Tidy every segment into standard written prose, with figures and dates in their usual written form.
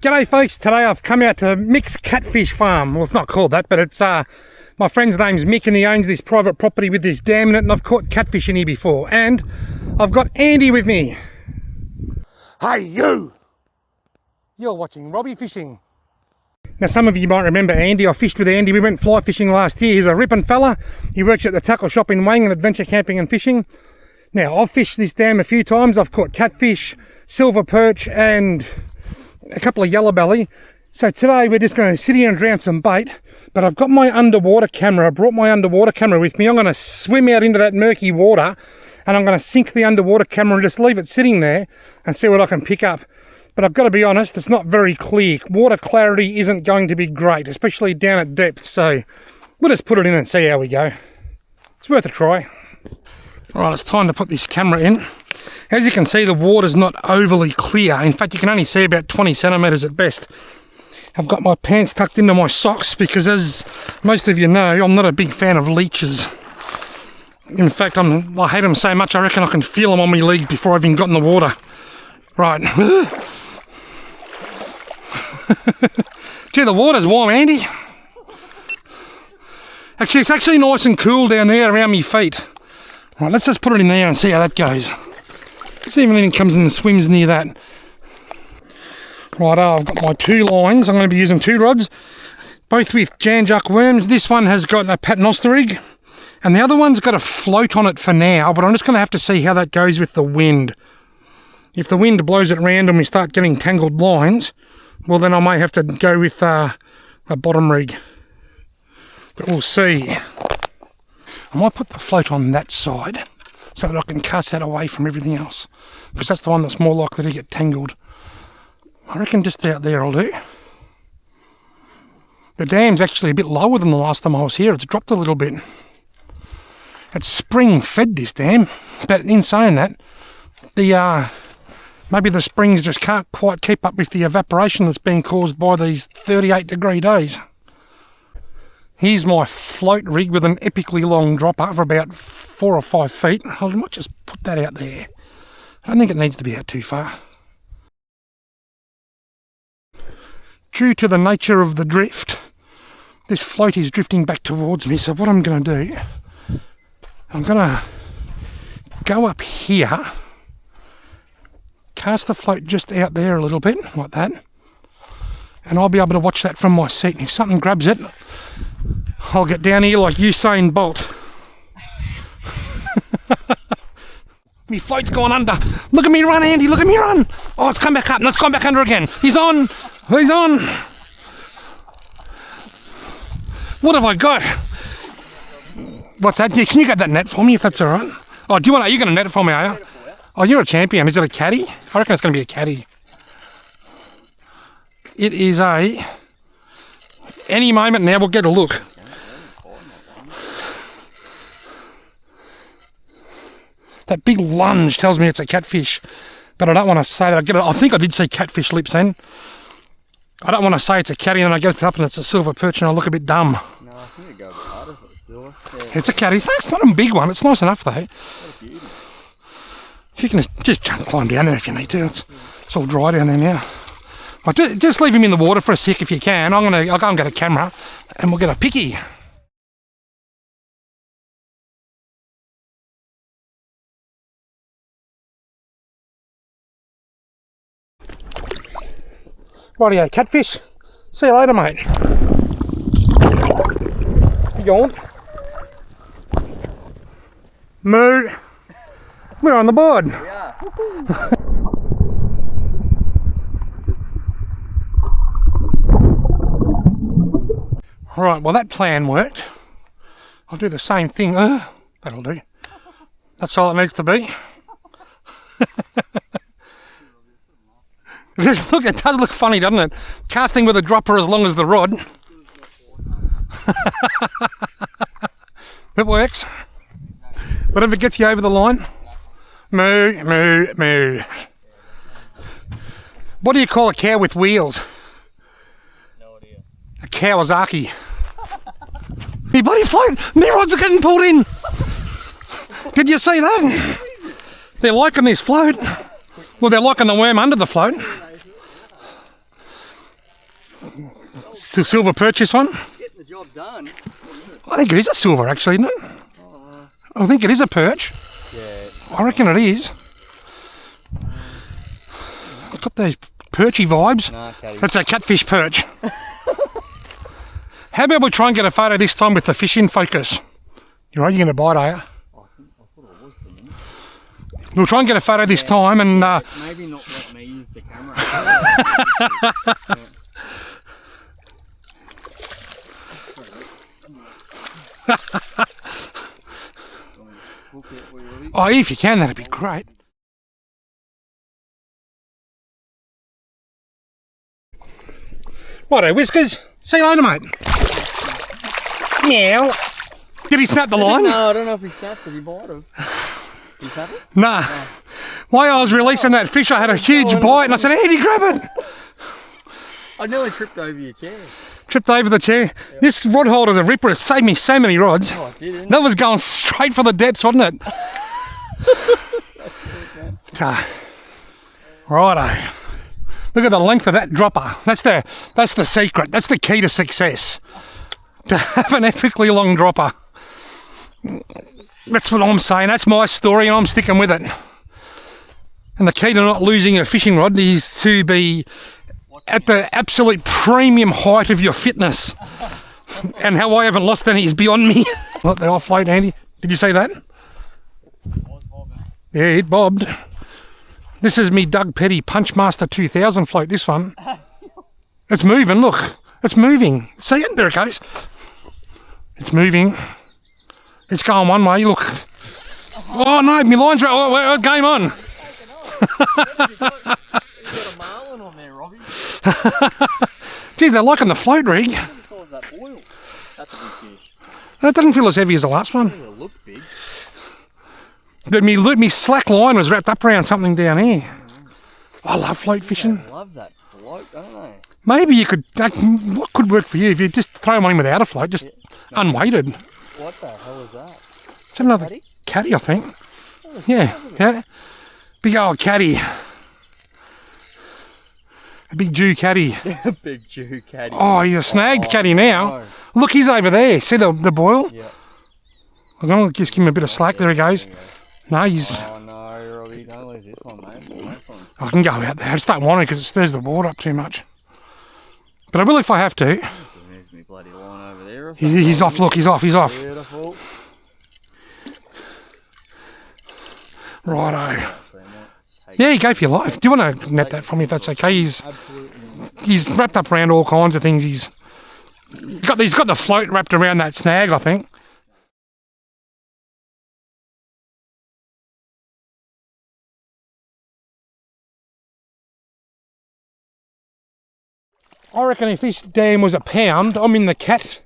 G'day folks, today I've come out to Mick's Catfish Farm. Well, it's not called that, but it's my friend's name's Mick and he owns this private property with this dam in it, and I've caught catfish in here before. And I've got Andy with me. Hey you! You're watching Robbie Fishing. Now some of you might remember Andy. I fished with Andy. We went fly fishing last year. He's a ripping fella. He works at the tackle shop in Wang and adventure camping and fishing. Now I've fished this dam a few times. I've caught catfish, silver perch and a couple of yellow belly. So today we're just going to sit here and drown some bait, but I've got my underwater camera. I brought my underwater camera with me. I'm going to swim out into that murky water and I'm going to sink the underwater camera and just leave it sitting there and see what I can pick up. But I've got to be honest, it's not very clear. Water clarity isn't going to be great, especially down at depth, so we'll just put it in and see how we go. It's worth a try. Alright, it's time to put this camera in. As you can see, the water's not overly clear. In fact, you can only see about 20 centimetres at best. I've got my pants tucked into my socks because, as most of you know, I'm not a big fan of leeches. In fact, I hate them so much I reckon I can feel them on my legs before I've even got in the water. Right. Gee, the water's warm, Andy. Actually, it's actually nice and cool down there around my feet. Right, let's just put it in there and see how that goes. See if anything comes in and swims near that. Right, I've got my two lines. I'm going to be using two rods, both with Jan Juck worms. This one has got a paternoster rig, and the other one's got a float on it for now, but I'm just going to have to see how that goes with the wind. If the wind blows it around and we start getting tangled lines, well then I may have to go with a bottom rig. But we'll see. I might put the float on that side so that I can cast that away from everything else, because that's the one that's more likely to get tangled. I reckon just out there will do. The dam's actually a bit lower than the last time I was here. It's dropped a little bit. It's spring fed, this dam, but in saying that, maybe the springs just can't quite keep up with the evaporation that's being caused by these 38-degree days. Here's my float rig with an epically long dropper of about 4 or 5 feet. I might just put that out there. I don't think it needs to be out too far. Due to the nature of the drift, this float is drifting back towards me, so what I'm going to do, I'm going to go up here, cast the float just out there a little bit, like that, and I'll be able to watch that from my seat. If something grabs it, I'll get down here like Usain Bolt. Me float's gone under. Look at me run, Andy, look at me run. Oh, it's come back up, and it's gone back under again. He's on, he's on. What have I got? What's that? Yeah, can you grab that net for me if that's all right? Oh, are you going to net it for me, are you? Oh, you're a champion. Is it a caddy? I reckon it's going to be a caddy. It is any moment now we'll get a look. That big lunge tells me it's a catfish, but I don't want to say that. I think I did see catfish lips then. I don't want to say it's a caddy and then I get it up and it's a silver perch and I look a bit dumb. No, I think it goes harder if it's silver. Yeah. It's a caddy. It's not a big one. It's nice enough though. If you can just climb down there if you need to. It's all dry down there now. But just leave him in the water for a sec if you can. I'll go and get a camera and we'll get a picky. Rightio, catfish. See you later, mate. You going? Moo. We're on the board. We are. Right, well that plan worked. I'll do the same thing. That'll do. That's all it needs to be. Look, it does look funny, doesn't it? Casting with a dropper as long as the rod. It works. Whatever gets you over the line. Moo, moo, moo. What do you call a cow with wheels? No idea. A Kawasaki. Me bloody float! Me rods are getting pulled in! Did you see that? They're liking this float. Well, they're liking the worm under the float. Silver perch, this one? Getting the job done. I think it is a silver, actually, isn't it? I think it is a perch. Yeah. I reckon it is. It's got those perchy vibes. Nah, catty. That's a catfish perch. How about we try and get a photo this time with the fish in focus? You're right, you're going to bite, are you? I thought it was for a minute. We'll try and get a photo this time and... Maybe not let me use the camera. oh, if you can, that'd be great. Righto, Whiskers. See you later, mate. Meow. Did he snap the line? No, I don't know if he snapped it. He might have. Did he snap it? Nah. While I was releasing that fish, I had a huge bite and I said, Andy, grab it. I nearly tripped over your chair. Tripped over the chair. Yep. This rod holder's a ripper. It saved me so many rods. Oh, it didn't. That was going straight for the depths, wasn't it? Righto. Look at the length of that dropper. That's the secret. That's the key to success. To have an epically long dropper. That's what I'm saying. That's my story and I'm sticking with it. And the key to not losing a fishing rod is to be at the absolute premium height of your fitness. And how I haven't lost any is beyond me. What, they offload, Andy? Did you say that? Yeah, it bobbed. This is me Doug Petty Punchmaster 2000 float, this one. It's moving, look. It's moving. See it? There it goes. It's moving. It's going one way, look. Oh no, my line's right. Oh, game on. You've got a marlin on there, Robbie. Geez, they're liking the float rig. That boil. That's a big fish. That doesn't feel as heavy as the last one. It'll look big. But me slack line was wrapped up around something down here. I love float fishing. I love that float, don't they? Maybe you could, what could work for you if you just throw one in without a float, just unweighted. What the hell is that? It's another caddy, I think. Yeah. Big old caddy. A big Jew caddy. Big Jew caddy. Oh, he's a snagged caddy now. No. Look, he's over there. See the boil? Yeah. I'm going to just give him a bit of slack. There he goes. No, he's... Oh no, Robbie, don't lose this one, mate. I can go out there. I just don't want to because it stirs the water up too much. But I will if I have to. There's me bloody line over there. He's off, look, he's off. Beautiful. Righto. Yeah, you go for your life. Do you want to net that from me if that's okay? He's wrapped up around all kinds of things. He's got the float wrapped around that snag, I think. I reckon if this dam was a pound, I'm in the cat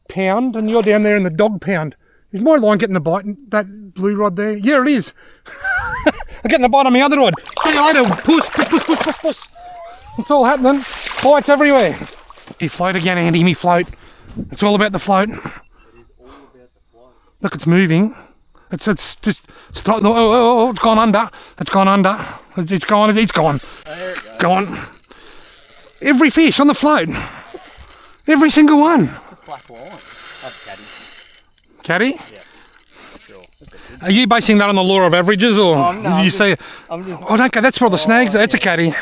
pound and you're down there in the dog pound. Is my line getting the bite in that blue rod there? Yeah, it is. I'm getting the bite on my other rod. See you later. Puss. It's all happening. Bites everywhere. You float again, Andy, me float. It's all about the float. It is all about the float. Look, it's moving. It's just stop. Oh, it's gone under. It's gone under. It's gone. There it goes. Gone. Every fish on the float. Every single one. It's black line. That's caddy. Caddy? Yeah. Sure. Are you basing that on the law of averages, or no, did you say? Oh, okay, that's for the snags. It's a caddy.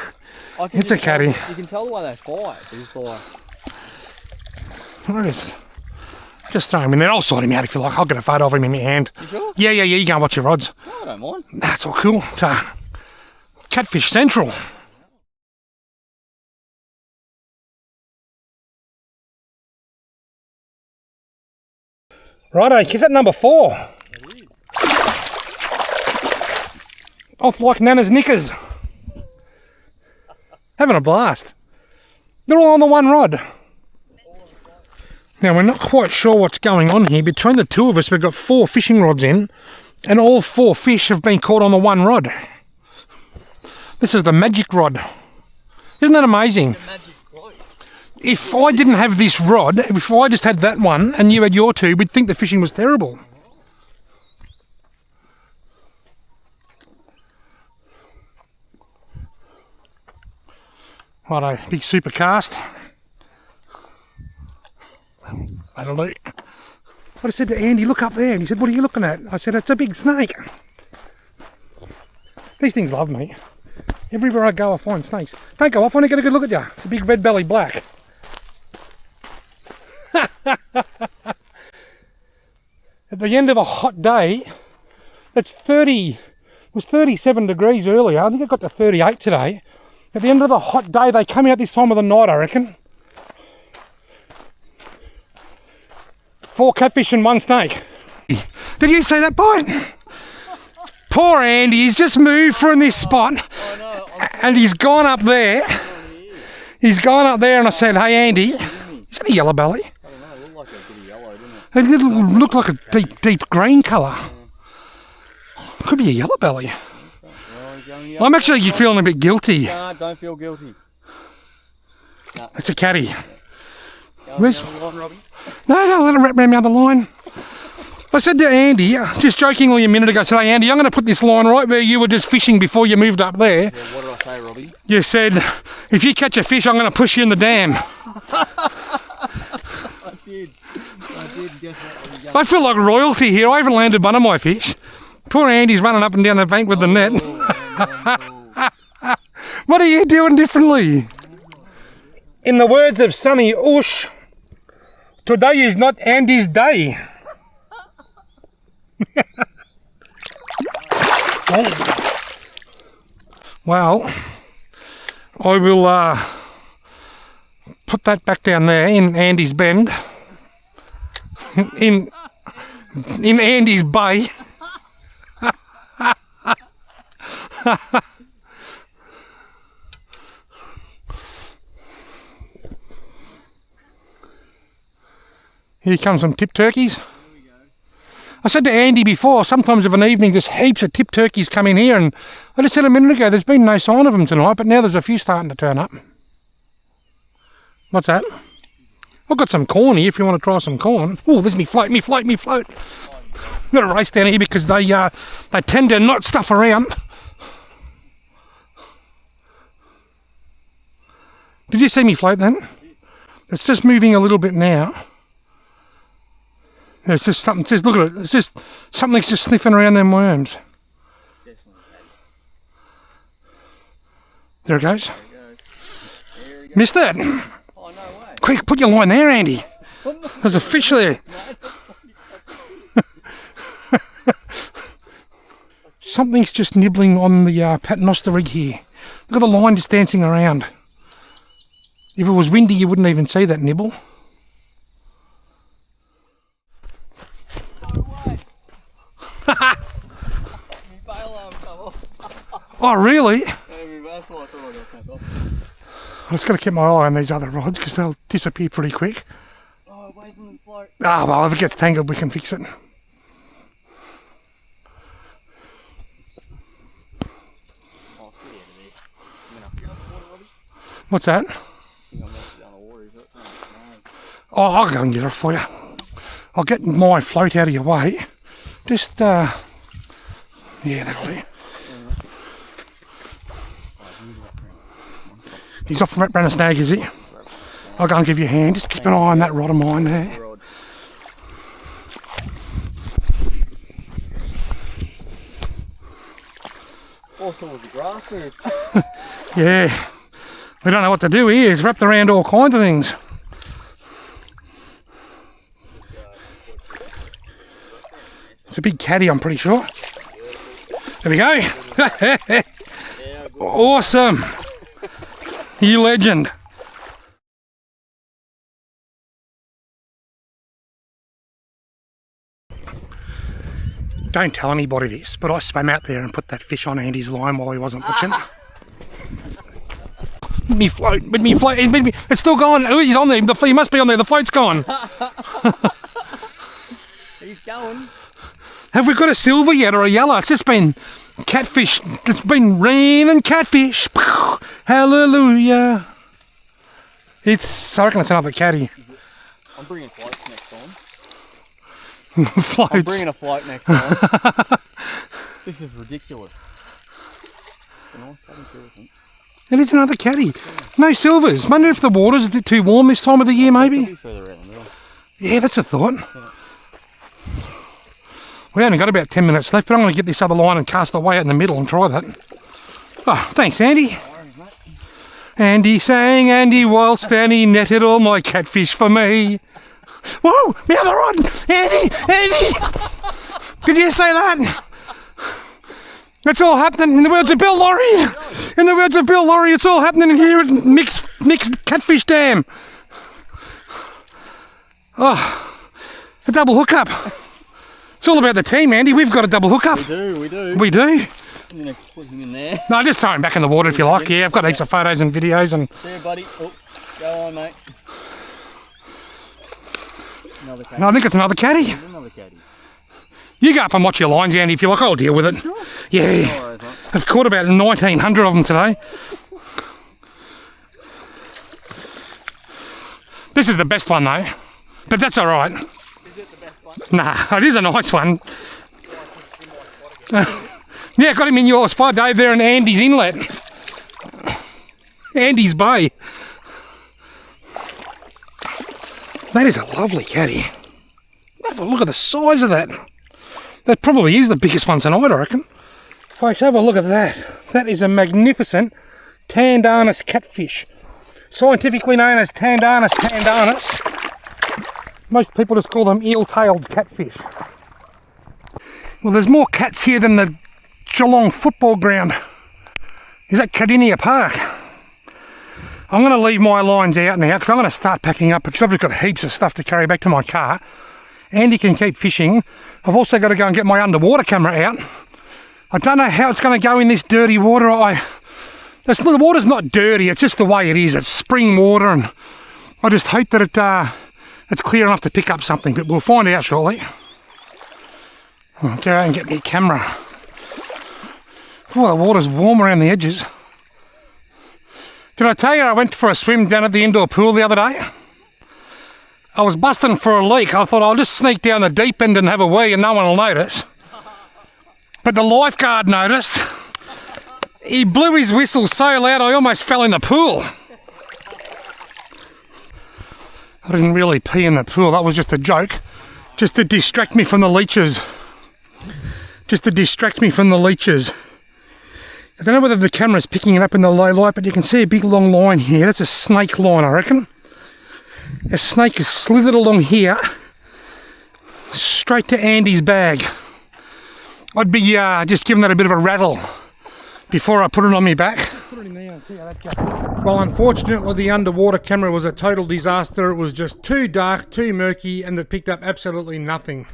It's a caddy. You can tell the way they fight. It's like. Just throw him in there. I'll sort him out if you like. I'll get a photo of him in my hand. You sure? Yeah. You go and watch your rods. No, I don't mind. That's all cool. Catfish Central. Righto, is that number 4? It is. Off like Nana's knickers. Having a blast. They're all on the one rod. Now, we're not quite sure what's going on here. Between the two of us, we've got 4 fishing rods in, and all 4 fish have been caught on the one rod. This is the magic rod. Isn't that amazing? If I didn't have this rod, if I just had that one and you had your 2, we'd think the fishing was terrible. Righto, big super cast. I don't know. I said to Andy, look up there. And he said, what are you looking at? I said, it's a big snake. These things love me. Everywhere I go, I find snakes. Don't go off, I want to get a good look at you. It's a big red belly black. At the end of a hot day, it's 30, it was 37 degrees earlier. I think it got to 38 today. At the end of the hot day, they come out this time of the night, I reckon. 4 catfish and 1 snake. Did you see that bite? Poor Andy, he's just moved from this spot. I know. And he's gone up there. He's gone up there and I said, hey Andy, is that a yellow belly? I don't know, it looked like a bit of yellow, didn't it? It didn't look like a deep green colour. Could be a yellow belly. Well, I'm actually feeling a bit guilty. Nah, don't feel guilty. Nah. It's a catty. Where's... No, don't let it wrap around the other line. I said to Andy, just jokingly a minute ago, I said, hey Andy, I'm going to put this line right where you were just fishing before you moved up there. Yeah, what did I say, Robbie? You said, if you catch a fish, I'm going to push you in the dam. I did. Definitely. I feel like royalty here. I haven't landed one of my fish. Poor Andy's running up and down the bank with the net. What are you doing differently? In the words of Sonny Oosh, today is not Andy's day. Well, I will put that back down there in Andy's bend, in Andy's bay. Here comes some tip turkeys. I said to Andy before, sometimes of an evening just heaps of tip turkeys come in here, and I just said a minute ago there's been no sign of them tonight, but now there's a few starting to turn up. What's that? I've got some corn here if you want to try some corn. Oh, there's me float. I'm going to race down here because they tend to not stuff around. Did you see me float then? It's just moving a little bit now. It's just something, just look at it, it's just, something's just sniffing around them worms. There it goes. Missed it. Oh, no way. Quick, put your line there, Andy. There's a fish there. Something's just nibbling on the paternoster rig here. Look at the line just dancing around. If it was windy, you wouldn't even see that nibble. Oh really? That's what I thought I got cut off. I just got to keep my eye on these other rods because they'll disappear pretty quick. Oh, wait for them to float. Ah, well, if it gets tangled, we can fix it. Oh, get out of there. I'm gonna have to go underwater, Robbie. What's that? I think I'm gonna have to go underwater, is it? Oh, no. Oh, I'll go and get it for you. I'll get my float out of your way. Just, yeah, that'll do. He's off around a snag, is he? I'll go and give you a hand. Just keep an eye on that rod of mine there. Also with the grass there. Yeah. We don't know what to do here. It's wrapped around all kinds of things. It's a big caddy, I'm pretty sure. There we go. Awesome. You legend. Don't tell anybody this, but I swam out there and put that fish on Andy's line while he wasn't watching. Me float, it's still gone. Oh, he's on there. He must be on there. The float's gone. He's going. Have we got a silver yet or a yellow? It's just been catfish. It's been raining catfish. Hallelujah. I reckon it's another caddy. I'm bringing floats next time. Floats. I'm bringing a float next time. This is ridiculous. It's a nice caddy too, I think. And it's another caddy. No silvers. Wonder if the water's too warm this time of the year, Could maybe. be further out in the middle. Yeah, that's a thought. We only got about 10 minutes left, but I'm going to get this other line and cast away out in the middle and try that. Oh, thanks, Andy. Andy sang, Andy waltzed, and he netted all my catfish for me. Whoa, my other rod! Andy! Andy! Did you say that? It's all happening in the words of Bill Laurie. In the words of Bill Laurie, it's all happening in here at Mixed Catfish Dam. Oh, a double hookup. It's all about the team, Andy. We've got a double hookup. We do, we do. We do. I'm going to put him in there. No, just throw him back in the water if you like. Yeah, I've got heaps of photos and videos and... See you, buddy. Oh, go on, mate. Another caddy. No, I think it's another caddy. There's another caddy. You go up and watch your lines, Andy, if you like. I'll deal with it. Sure. Yeah. All right, mate. I've caught about 1,900 of them today. This is the best one, though. But that's all right. Is it the best one? Nah, it is a nice one. Yeah, got him in your spot, Dave, there in Andy's Inlet. Andy's Bay. That is a lovely caddy. Have a look at the size of that. That probably is the biggest one tonight, I reckon. Folks, have a look at that. That is a magnificent Tandanus catfish. Scientifically known as Tandanus tandanus. Most people just call them eel-tailed catfish. Well, there's more cats here than the Geelong football ground. Is that Cardinia Park? I'm going to leave my lines out now because I'm going to start packing up because I've just got heaps of stuff to carry back to my car. Andy can keep fishing. I've also got to go and get my underwater camera out. I don't know how it's going to go in this dirty water. The water's not dirty, it's just the way it is. It's spring water and I just hope that it's clear enough to pick up something, but we'll find out shortly. I'll go out and get my camera. Oh, the water's warm around the edges. Did I tell you I went for a swim down at the indoor pool the other day? I was busting for a leak. I thought I'll just sneak down the deep end and have a wee and no one will notice. But the lifeguard noticed. He blew his whistle so loud I almost fell in the pool. I didn't really pee in the pool, that was just a joke. Just to distract me from the leeches. Just to distract me from the leeches. I don't know whether the camera's picking it up in the low light, but you can see a big long line here. That's a snake line, I reckon. A snake is slithered along here, straight to Andy's bag. I'd be just giving that a bit of a rattle before I put it on my back. Put it in there and see how that goes. Well, unfortunately, the underwater camera was a total disaster. It was just too dark, too murky, and it picked up absolutely nothing.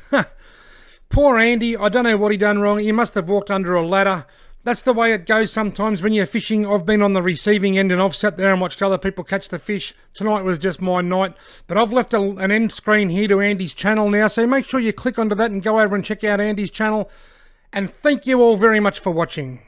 Poor Andy, I don't know what he done wrong. He must have walked under a ladder. That's the way it goes sometimes when you're fishing. I've been on the receiving end and I've sat there and watched other people catch the fish. Tonight was just my night. But I've left an end screen here to Andy's channel now, so make sure you click onto that and go over and check out Andy's channel. And thank you all very much for watching.